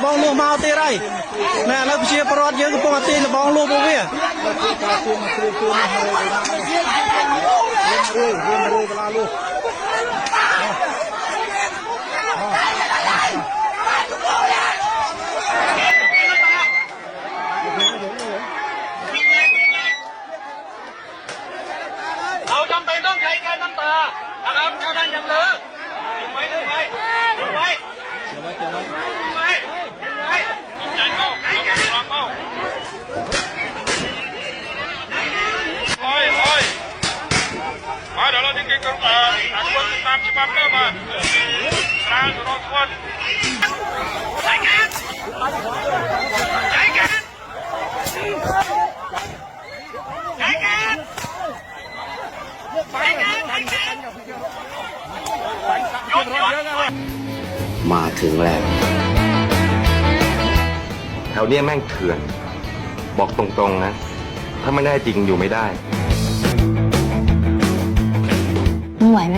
ระบองลูกมาเอาตีไรแน่แล้วเชียร์ปรอดเยอะก็ปองตีระบองลูกพวกเวียเราจำเป็นต้องใช้แก๊สน้ำตานะครับเท่านั้นยังเหลือไว้ไว้ไว้ไว้ใจเข้าลองเข้ามาเดี๋ยวเราจะกินกันต่อคนตามฉบับเริ่มมาทางรถคนใช้แก๊สใช้แก๊สใช้แก๊สมาถึงแล้วแถวเนี้ยแม่งเถื่อนบอกตรงๆนะถ้าไม่ได้จริงอยู่ไม่ได้ มึงไหวไหม